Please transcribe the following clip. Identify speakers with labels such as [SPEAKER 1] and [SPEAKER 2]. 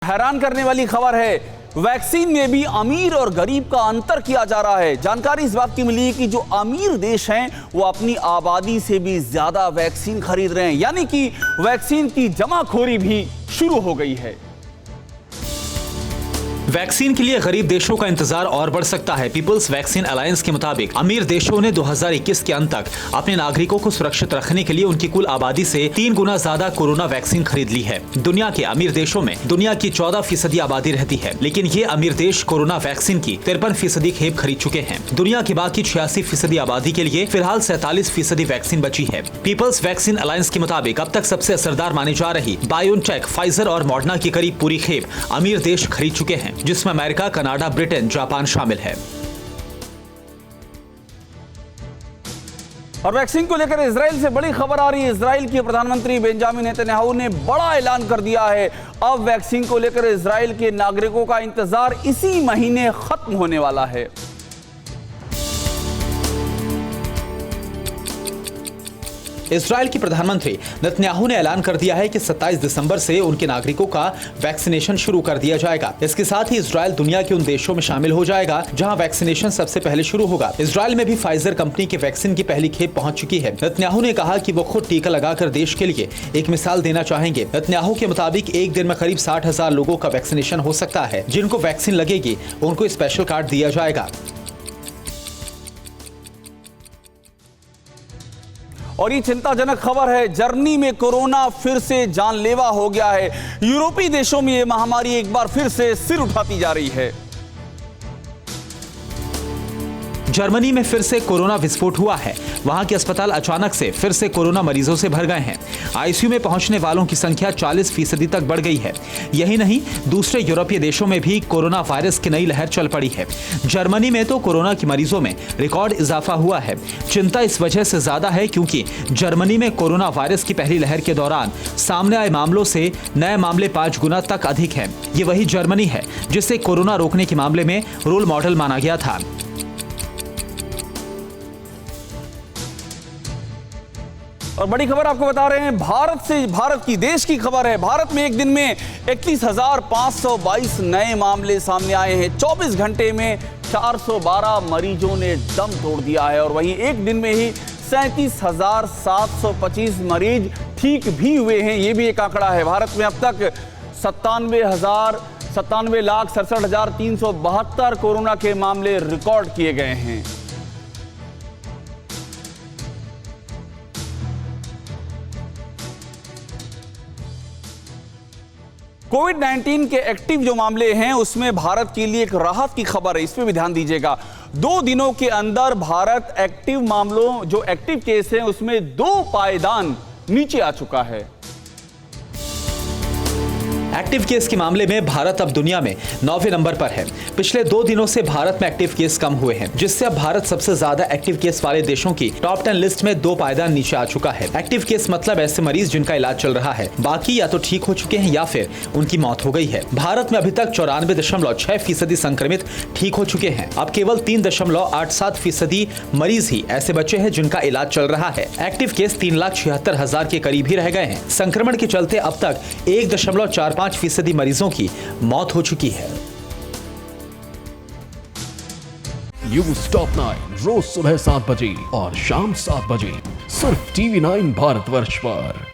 [SPEAKER 1] हैरान करने वाली खबर है, वैक्सीन में भी अमीर और गरीब का अंतर किया जा रहा है। जानकारी इस बात की मिली है कि जो अमीर देश हैं वो अपनी आबादी से भी ज्यादा वैक्सीन खरीद रहे हैं, यानी कि वैक्सीन की जमाखोरी भी शुरू हो गई है।
[SPEAKER 2] वैक्सीन के लिए गरीब देशों का इंतजार और बढ़ सकता है। पीपल्स वैक्सीन अलायंस के मुताबिक अमीर देशों ने 2021 के अंत तक अपने नागरिकों को सुरक्षित रखने के लिए उनकी कुल आबादी से 3 गुना ज्यादा कोरोना वैक्सीन खरीद ली है। दुनिया के अमीर देशों में दुनिया की 14% आबादी रहती है, लेकिन ये अमीर देश कोरोना वैक्सीन की 53% खेप खरीद चुके हैं। दुनिया की बाकी 86% आबादी के लिए फिलहाल 47% वैक्सीन बची है। पीपल्स वैक्सीन अलायंस के मुताबिक अब तक सबसे असरदार मानी जा रही बायोनटेक, फाइजर और मॉडर्ना की करीब पूरी खेप अमीर देश खरीद चुके हैं, जिसमें अमेरिका, कनाडा, ब्रिटेन, जापान शामिल है।
[SPEAKER 1] और वैक्सीन को लेकर इजराइल से बड़ी खबर आ रही है। इजराइल के प्रधानमंत्री बेंजामिन नेतन्याहू ने बड़ा ऐलान कर दिया है। अब वैक्सीन को लेकर इजराइल के नागरिकों का इंतजार इसी महीने खत्म होने वाला है।
[SPEAKER 2] इजराइल के प्रधानमंत्री नेतन्याहू ने ऐलान कर दिया है कि 27 दिसंबर से उनके नागरिकों का वैक्सीनेशन शुरू कर दिया जाएगा। इसके साथ ही इजराइल दुनिया के उन देशों में शामिल हो जाएगा जहां वैक्सीनेशन सबसे पहले शुरू होगा। इजराइल में भी फाइजर कंपनी के वैक्सीन की पहली खेप पहुंच चुकी है। नेतन्याहू ने कहा कि वो खुद टीका लगाकर देश के लिए एक मिसाल देना चाहेंगे। नेतन्याहू के मुताबिक एक दिन में करीब 60,000 लोगों का वैक्सीनेशन हो सकता है। जिनको वैक्सीन लगेगी उनको स्पेशल कार्ड दिया जाएगा।
[SPEAKER 1] और ये चिंताजनक खबर है, जर्मनी में कोरोना फिर से जानलेवा हो गया है। यूरोपीय देशों में ये महामारी एक बार फिर से सिर उठाती जा रही है।
[SPEAKER 2] जर्मनी में फिर से कोरोना विस्फोट हुआ है। वहां के अस्पताल अचानक से फिर से कोरोना मरीजों से भर गए हैं। आईसीयू में पहुंचने वालों की संख्या 40% तक बढ़ गई है। यही नहीं, दूसरे यूरोपीय देशों में भी कोरोना वायरस की नई लहर चल पड़ी है। जर्मनी में तो कोरोना के मरीजों में रिकॉर्ड इजाफा हुआ है। चिंता इस वजह से ज्यादा है क्योंकि जर्मनी में कोरोना वायरस की पहली लहर के दौरान सामने आए मामलों से नए मामले 5 गुना तक अधिक हैं। ये वही जर्मनी है जिसे कोरोना रोकने के मामले में रोल मॉडल माना गया था।
[SPEAKER 1] और बड़ी खबर आपको बता रहे हैं, भारत की देश की खबर है। भारत में एक दिन में 31,522 नए मामले सामने आए हैं। 24 घंटे में 412 मरीजों ने दम तोड़ दिया है। और वहीं एक दिन में ही 37,725 मरीज ठीक भी हुए हैं। ये भी एक आंकड़ा है। भारत में अब तक 97,67,67,372 कोरोना के मामले रिकॉर्ड किए गए हैं। कोविड-19 के एक्टिव जो मामले हैं उसमें भारत के लिए एक राहत की खबर है, इस पे भी ध्यान दीजिएगा। 2 दिनों के अंदर भारत एक्टिव मामलों, जो एक्टिव केस हैं उसमें 2 पायदान नीचे आ चुका है।
[SPEAKER 2] एक्टिव केस के मामले में भारत अब दुनिया में 9वें नंबर पर है। पिछले 2 दिनों से भारत में एक्टिव केस कम हुए हैं, जिससे अब भारत सबसे ज्यादा एक्टिव केस वाले देशों की टॉप 10 लिस्ट में 2 पायदान नीचे आ चुका है। एक्टिव केस मतलब ऐसे मरीज जिनका इलाज चल रहा है, बाकी या तो ठीक हो चुके हैं या फिर उनकी मौत हो गई है। भारत में अभी तक 94.6% संक्रमित ठीक हो चुके हैं। अब केवल 3.87% मरीज ही ऐसे बचे हैं जिनका इलाज चल रहा है। एक्टिव केस 3,76,000 के करीब ही रह गए हैं। संक्रमण के चलते अब तक 1.45% मरीजों की मौत हो चुकी है।
[SPEAKER 3] न्यूज़ टॉप 9 रोज सुबह 7 बजे और शाम 7 बजे सिर्फ TV9 भारतवर्ष पर।